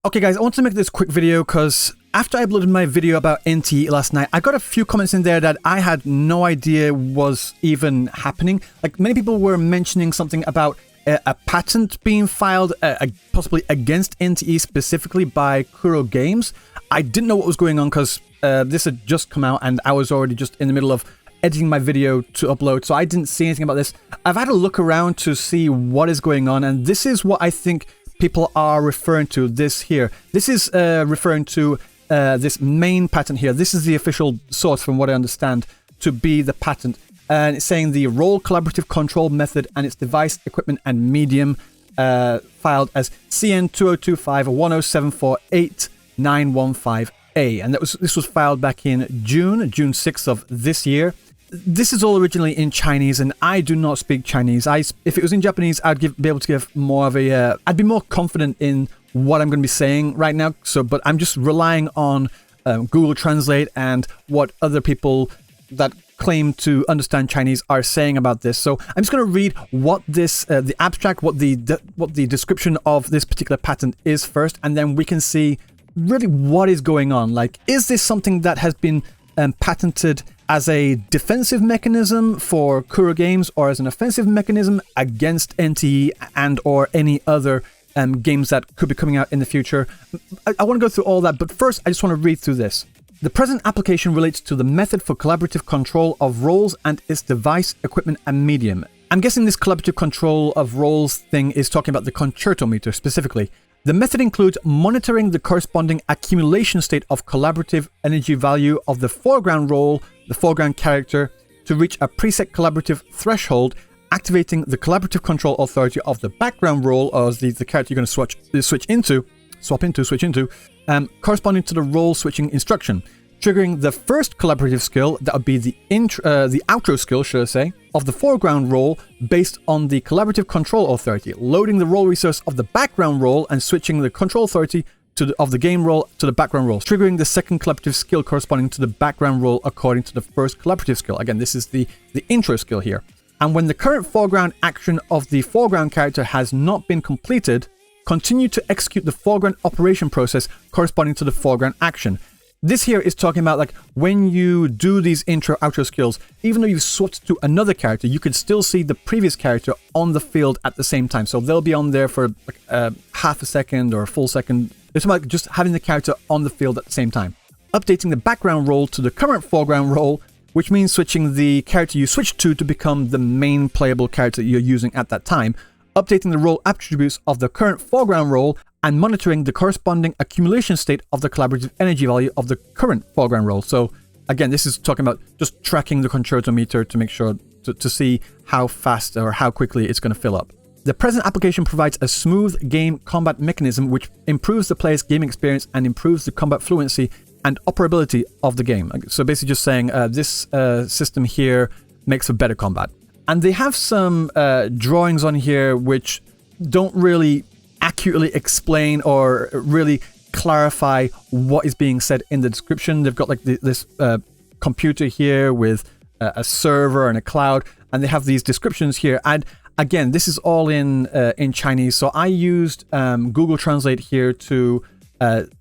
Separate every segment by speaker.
Speaker 1: Okay guys, I want to make this quick video because after I uploaded my video about NtE last night, I got a few comments in there that I had no idea was even happening. Like, many people were mentioning something about a patent being filed possibly against NtE specifically by Kuro Games. I didn't know what was going on because this had just come out and I was already just in the middle of editing my video to upload, so I didn't see anything about this. I've had a look around to see what is going on, and this is what I think people are referring to. This here. This is referring to this main patent here. This is the official source, from what I understand, to be the patent. And it's saying the role collaborative control method and its device, equipment, and medium filed as CN 2025-10748-915A. And this was filed back in June 6th of this year. This is all originally in Chinese, and I do not speak Chinese. If it was in Japanese, I'd be able to give more of a... I'd be more confident in what I'm going to be saying right now. But I'm just relying on Google Translate and what other people that claim to understand Chinese are saying about this. So I'm just going to read what this, the abstract, what the description of this particular patent is first, and then we can see really what is going on. Like, is this something that has been patented as a defensive mechanism for Kuro Games, or as an offensive mechanism against NtE and or any other games that could be coming out in the future? I want to go through all that, but first I just want to read through this. The present application relates to the method for collaborative control of roles and its device, equipment, and medium. I'm guessing this collaborative control of roles thing is talking about the concerto meter specifically. The method includes monitoring the corresponding accumulation state of collaborative energy value of the foreground role, the foreground character, to reach a preset collaborative threshold, activating the collaborative control authority of the background role, or the character you're going to switch into, corresponding to the role switching instruction, triggering the first collaborative skill, that would be the outro skill, should I say, of the foreground role based on the collaborative control authority, loading the role resource of the background role and switching the control authority of the game role to the background role, triggering the second collaborative skill corresponding to the background role according to the first collaborative skill. Again, this is the intro skill here. And when the current foreground action of the foreground character has not been completed, continue to execute the foreground operation process corresponding to the foreground action. This here is talking about, like, when you do these intro outro skills, even though you've swapped to another character, you can still see the previous character on the field at the same time. So they'll be on there for like half a second or a full second. It's about just having the character on the field at the same time. Updating the background role to the current foreground role, which means switching the character you switched to become the main playable character you're using at that time. Updating the role attributes of the current foreground role and monitoring the corresponding accumulation state of the collaborative energy value of the current foreground role. So again, this is talking about just tracking the concerto meter to make sure to see how fast or how quickly it's going to fill up. The present application provides a smooth game combat mechanism which improves the player's game experience and improves the combat fluency and operability of the game. So basically just saying this system here makes for better combat. And they have some drawings on here which don't really accurately explain or really clarify what is being said in the description. They've got like this computer here with a server and a cloud, and they have these descriptions here. And again, this is all in Chinese, so I used Google Translate here to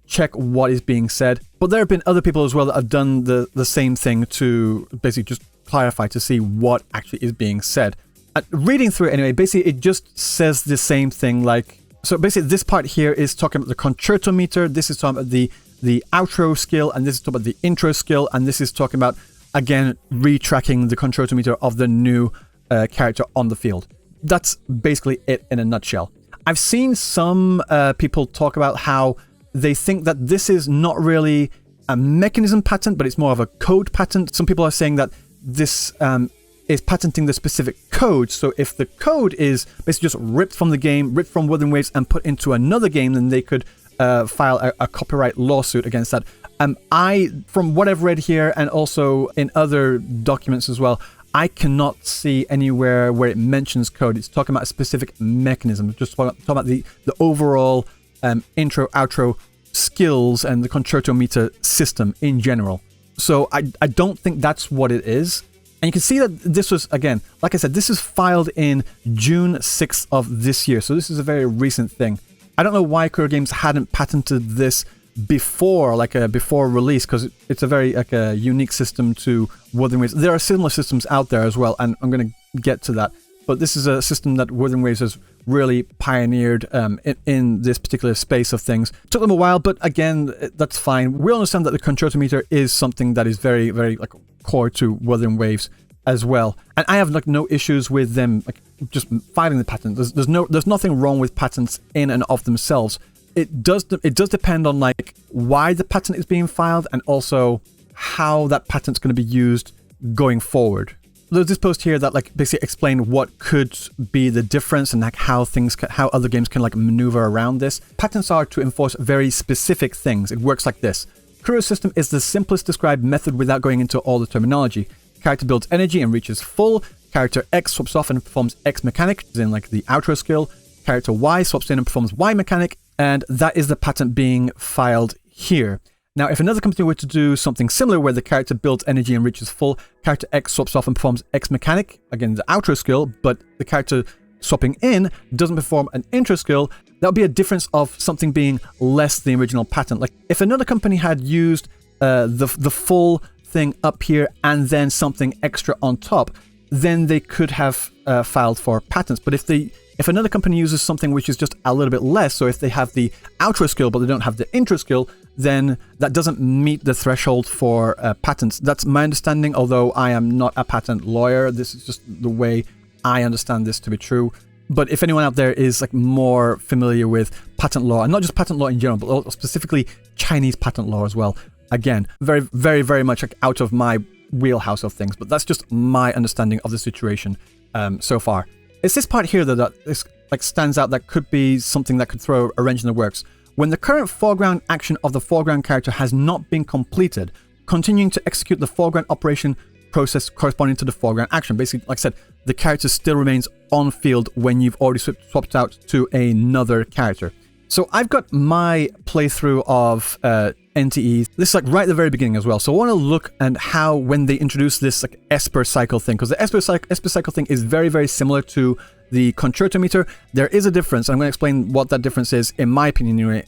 Speaker 1: check what is being said. But there have been other people as well that have done the same thing to basically just clarify to see what actually is being said. Reading through it anyway, basically it just says the same thing. Like, so basically this part here is talking about the concerto meter, this is talking about the outro skill, and this is talking about the intro skill, and this is talking about, again, retracking the concerto meter of the new character on the field. That's basically it in a nutshell. I've seen some people talk about how they think that this is not really a mechanism patent, but it's more of a code patent. Some people are saying that this is patenting the specific code. So if the code is basically just ripped from the game, ripped from Wuthering Waves and put into another game, then they could file a copyright lawsuit against that. From what I've read here and also in other documents as well, I cannot see anywhere where it mentions code. It's talking about a specific mechanism, just talking about the overall intro, outro skills and the concerto meter system in general. So I don't think that's what it is. And you can see that this was, again, like I said, this is filed in June 6th of this year. So this is a very recent thing. I don't know why Kuro Games hadn't patented this before, before release, because it's a very a unique system to Wuthering Waves. There are similar systems out there as well, and I'm going to get to that. But this is a system that Wuthering Waves has really pioneered in this particular space of things. It took them a while, but again, that's fine. We understand that the concertometer is something that is very, very core to Wuthering Waves as well. And I have no issues with them just filing the patent. There's nothing wrong with patents in and of themselves. It does depend on why the patent is being filed and also how that patent's going to be used going forward. There's this post here that basically explain what could be the difference and how other games can maneuver around this. Patents are to enforce very specific things. It works like this. Kuro's system is the simplest described method without going into all the terminology. Character builds energy and reaches full. Character X swaps off and performs X mechanic, as in the outro skill. Character Y swaps in and performs Y mechanic, and that is the patent being filed here. Now, if another company were to do something similar where the character builds energy and reaches full, character X swaps off and performs X mechanic, again the outro skill, but the character swapping in doesn't perform an intro skill, that would be a difference of something being less than the original patent. If another company had used the full thing up here and then something extra on top, then they could have filed for patents. But if another company uses something which is just a little bit less, so if they have the outro skill but they don't have the intro skill, then that doesn't meet the threshold for patents. That's my understanding, although I am not a patent lawyer. This is just the way I understand this to be true. But if anyone out there is more familiar with patent law, and not just patent law in general, but specifically Chinese patent law as well, again, very, very, very much out of my wheelhouse of things, but that's just my understanding of the situation so far. It's this part here that stands out, that could be something that could throw a wrench in the works. When the current foreground action of the foreground character has not been completed, continuing to execute the foreground operation process corresponding to the foreground action. Basically, like I said, the character still remains on field when you've already swapped out to another character. So I've got my playthrough of NtE. This is right at the very beginning as well. So I want to look at how, when they introduce this Esper cycle thing, because the Esper cycle thing is very, very similar to the concertometer. There is a difference. I'm going to explain what that difference is, in my opinion, anyway,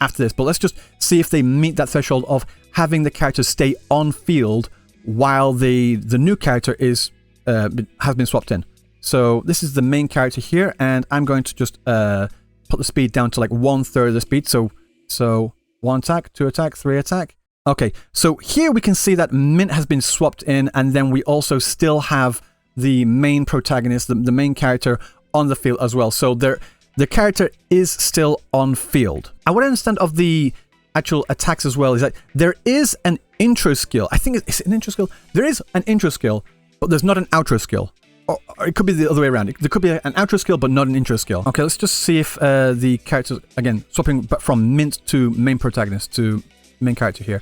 Speaker 1: after this. But let's just see if they meet that threshold of having the character stay on field while the new character has been swapped in. So this is the main character here, and I'm going to just put the speed down to 1/3 of the speed. So 1 attack, 2 attack, 3 attack. Okay, so here we can see that Mint has been swapped in, and then we also still have the main protagonist, the main character, on the field as well. So the character is still on field. And what I understand of the actual attacks as well is that there is an intro skill. I think it's an intro skill. There is an intro skill, but there's not an outro skill. Or it could be the other way around. There could be an outro skill, but not an intro skill. Okay, let's just see if the characters, again, swapping from Mint to main protagonist to main character here.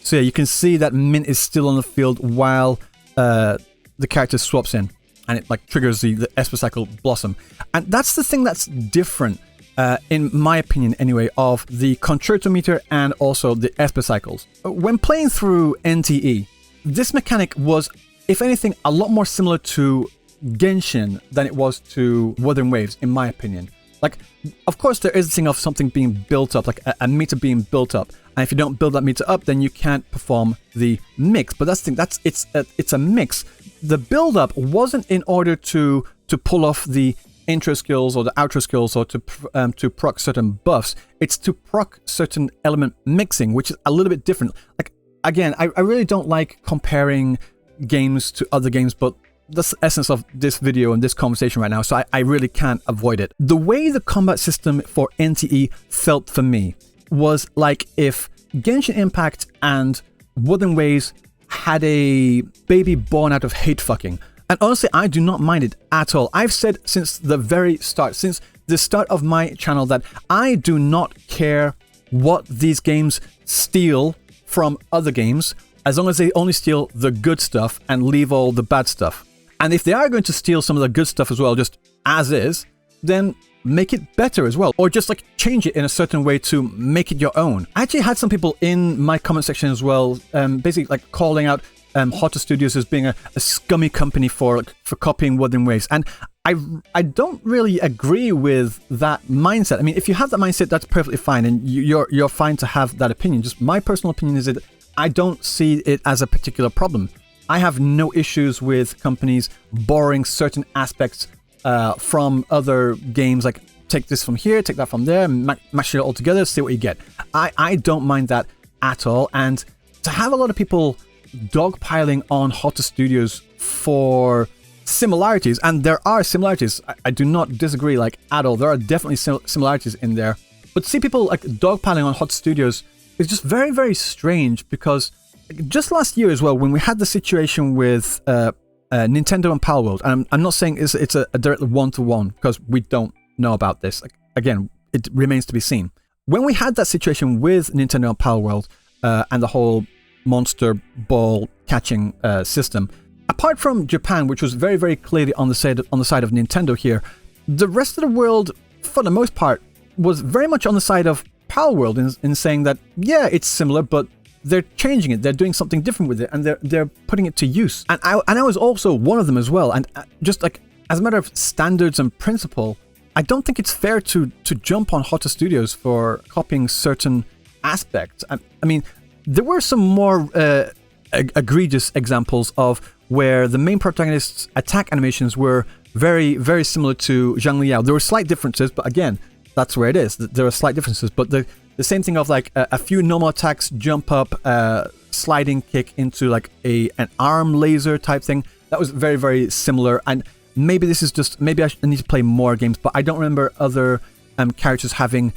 Speaker 1: So yeah, you can see that Mint is still on the field while the character swaps in, and it triggers the Esper cycle Blossom. And that's the thing that's different, in my opinion anyway, of the concertometer and also the Esper cycles. When playing through NtE, this mechanic was, if anything, a lot more similar to Genshin than it was to Wuthering Waves, in my opinion. Of course, there is a thing of something being built up, a meter being built up. And if you don't build that meter up, then you can't perform the mix. But that's the thing, it's a mix. The build-up wasn't in order to pull off the intro skills or the outro skills or to proc certain buffs. It's to proc certain element mixing, which is a little bit different. Again, I really don't like comparing games to other games, but that's the essence of this video and this conversation right now, so I really can't avoid it. The way the combat system for NtE felt for me was like if Genshin Impact and Wuthering Waves had a baby born out of hate fucking. And honestly, I do not mind it at all. I've said since the very start, since the start of my channel, that I do not care what these games steal from other games, as long as they only steal the good stuff and leave all the bad stuff. And if they are going to steal some of the good stuff as well, just as is, then make it better as well. Or just change it in a certain way to make it your own. I actually had some people in my comment section as well, basically calling out Hotter Studios as being a scummy company for copying Wuthering Waves. And I don't really agree with that mindset. I mean, if you have that mindset, that's perfectly fine, and you're fine to have that opinion. Just my personal opinion is that I don't see it as a particular problem. I have no issues with companies borrowing certain aspects from other games, like take this from here, take that from there, mash it all together, see what you get. I don't mind that at all, and to have a lot of people dogpiling on Hotter Studios for similarities, and there are similarities, I do not disagree like at all. There are definitely similarities in there, but to see people like dogpiling on Hotter Studios is just very, very strange, because just last year as well, when we had the situation with Nintendo and Palworld, and I'm not saying it's a direct one-to-one, because we don't know about this. Like, again, it remains to be seen. When we had that situation with Nintendo and Palworld and the whole monster ball catching system, apart from Japan, which was very, very clearly on the side of Nintendo here, the rest of the world, for the most part, was very much on the side of Palworld in saying that, yeah, it's similar, but they're changing it, they're doing something different with it, and they're putting it to use. And I was also one of them as well. And just like as a matter of standards and principle, I don't think it's fair to jump on Hotter Studios for copying certain aspects. I mean, there were some more egregious examples of where the main protagonist's attack animations were very, very similar to Zhang Liao. There were slight differences, but again, that's where it is. There are slight differences, but the same thing of like a few normal attacks, jump up, sliding kick into like an arm laser type thing. That was very, very similar. And maybe this is just, maybe I need to play more games, but I don't remember other characters having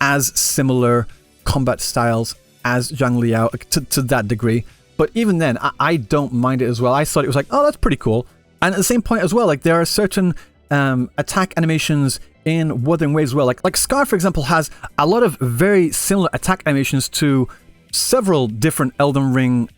Speaker 1: as similar combat styles as Zhang Liao to that degree. But even then, I don't mind it as well. I thought it was like, oh, that's pretty cool. And at the same point as well, like there are certain attack animations in Wuthering Waves as well. Like Scar, for example, has a lot of very similar attack animations to several different Elden Ring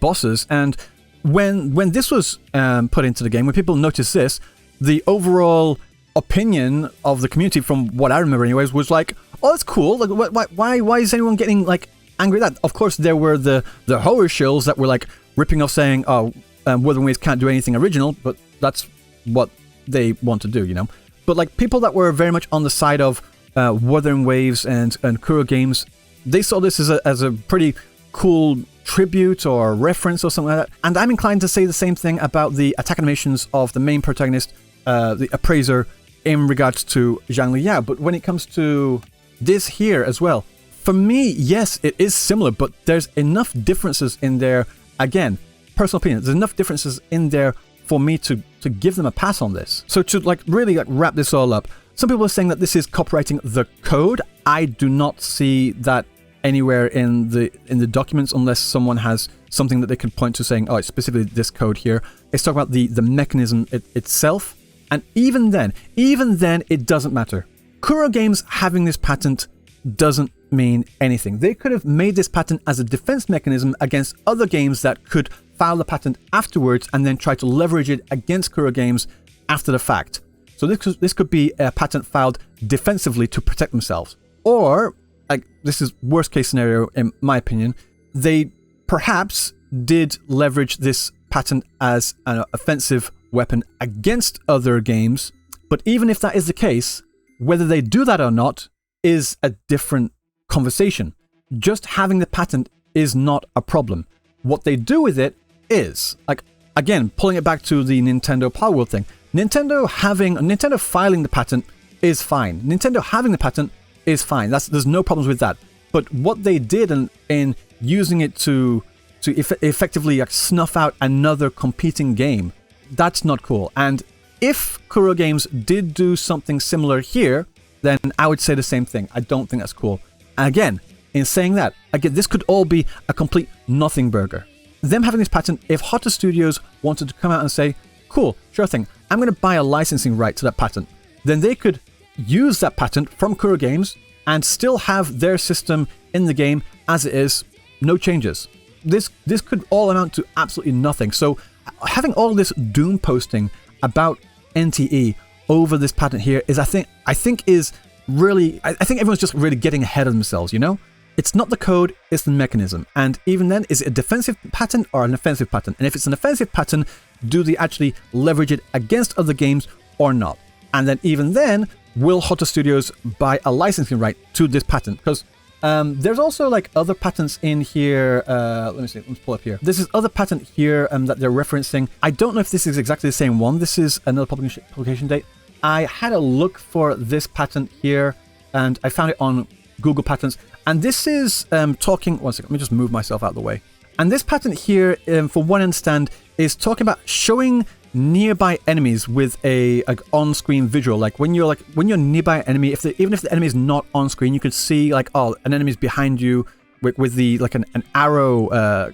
Speaker 1: bosses. And when this was put into the game, when people noticed this, the overall opinion of the community, from what I remember anyways, was like, oh, that's cool. Like, why is anyone getting like angry at that? Of course, there were the horror shills that were like ripping off, saying, oh, Wuthering Waves can't do anything original, but that's what they want to do, you know? But like people that were very much on the side of Wuthering Waves and Kuro games, they saw this as a pretty cool tribute or reference or something like that. And I'm inclined to say the same thing about the attack animations of the main protagonist, the Appraiser, in regards to Zhang Liao. But when it comes to this here as well, for me, yes, it is similar, but there's enough differences in there. Again, personal opinion, there's enough differences in there for me to give them a pass on this. So to like really like wrap this all up, some people are saying that this is copyrighting the code. I do not see that anywhere in the documents, unless someone has something that they can point to saying, oh, it's specifically this code here. It's talking about the mechanism itself. And even then, it doesn't matter. Kuro Games having this patent doesn't mean anything. They could have made this patent as a defense mechanism against other games that could file the patent afterwards and then try to leverage it against Kuro Games after the fact. So this could be a patent filed defensively to protect themselves. Or, like, this is worst case scenario in my opinion, they perhaps did leverage this patent as an offensive weapon against other games. But even if that is the case, whether they do that or not is a different conversation. Just having the patent is not a problem. What they do with it is, like, again, pulling it back to the Nintendo Palworld thing. Nintendo filing the patent is fine. Nintendo having the patent is fine. There's no problems with that. But what they did in using it to effectively like, snuff out another competing game, that's not cool. And if Kuro Games did do something similar here, then I would say the same thing. I don't think that's cool. And again, in saying that, again, this could all be a complete nothing burger. Them having this patent, if Hotter Studios wanted to come out and say, cool, sure thing, I'm going to buy a licensing right to that patent, then they could use that patent from Kuro Games and still have their system in the game as it is, no changes. This could all amount to absolutely nothing. So having all this doom posting about NtE over this patent here is, I think is really, I think everyone's just really getting ahead of themselves, you know? It's not the code, it's the mechanism. And even then, is it a defensive patent or an offensive patent? And if it's an offensive patent, do they actually leverage it against other games or not? And then even then, will Hotter Studios buy a licensing right to this patent? Because there's also like other patents in here. Let me see. Let's pull up here. This is other patent here that they're referencing. I don't know if this is exactly the same one. This is another publication date. I had a look for this patent here, and I found it on Google Patents. And this is talking. One second. Let me just move myself out of the way. And this patent here, for one instance, is talking about showing nearby enemies with a on-screen visual. Like when you're nearby an enemy, even if the enemy is not on screen, you could see like, oh, an enemy's behind you with the like an arrow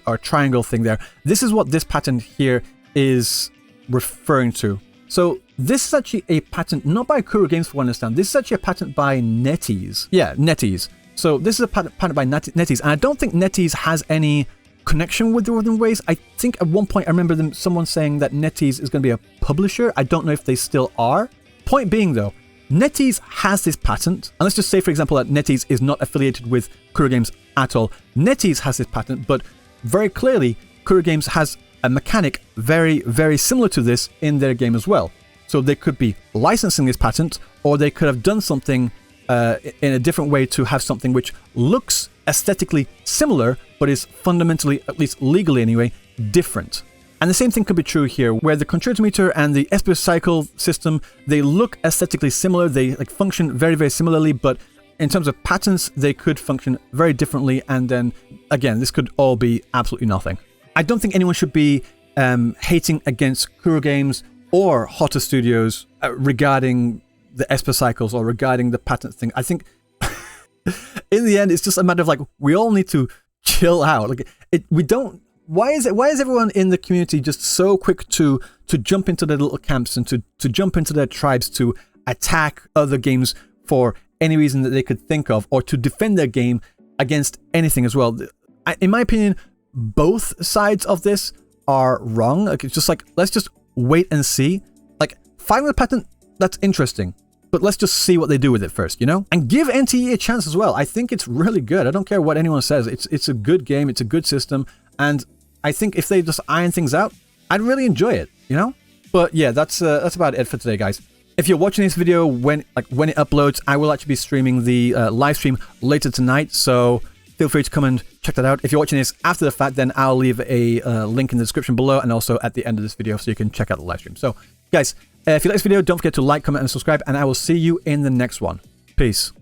Speaker 1: or triangle thing there. This is what this patent here is referring to. So this is actually a patent not by Kuro Games, for one instance. This is actually a patent by NetEase. Yeah, NetEase. So this is a patent by NetEase, and I don't think NetEase has any connection with the Northern Ways. I think at one point I remember someone saying that NetEase is going to be a publisher. I don't know if they still are. Point being though, NetEase has this patent, and let's just say for example that NetEase is not affiliated with Kuro Games at all. NetEase has this patent, but very clearly Kuro Games has a mechanic very, very similar to this in their game as well. So they could be licensing this patent, or they could have done something in a different way to have something which looks aesthetically similar, but is fundamentally, at least legally anyway, different. And the same thing could be true here, where the concertometer and the SPS cycle system, they look aesthetically similar, they like function very, very similarly, but in terms of patents, they could function very differently. And then again, this could all be absolutely nothing. I don't think anyone should be hating against Kuro Games or Hotter Studios regarding the SPS cycles or regarding the patent thing. I think in the end, it's just a matter of like, we all need to chill out. Like why is everyone in the community just so quick to jump into their little camps and to jump into their tribes to attack other games for any reason that they could think of, or to defend their game against anything as well? In my opinion, both sides of this are wrong. Like, it's just like, let's just wait and see. Like, filing the patent, that's interesting, but let's just see what they do with it first, you know? And give NtE a chance as well. I think it's really good. I don't care what anyone says. It's a good game. It's a good system. And I think if they just iron things out, I'd really enjoy it, you know? But yeah, that's about it for today, guys. If you're watching this video when it uploads, I will actually be streaming the live stream later tonight. So feel free to come and check that out. If you're watching this after the fact, then I'll leave a link in the description below and also at the end of this video so you can check out the live stream. So guys, if you like this video, don't forget to like, comment, and subscribe, and I will see you in the next one. Peace.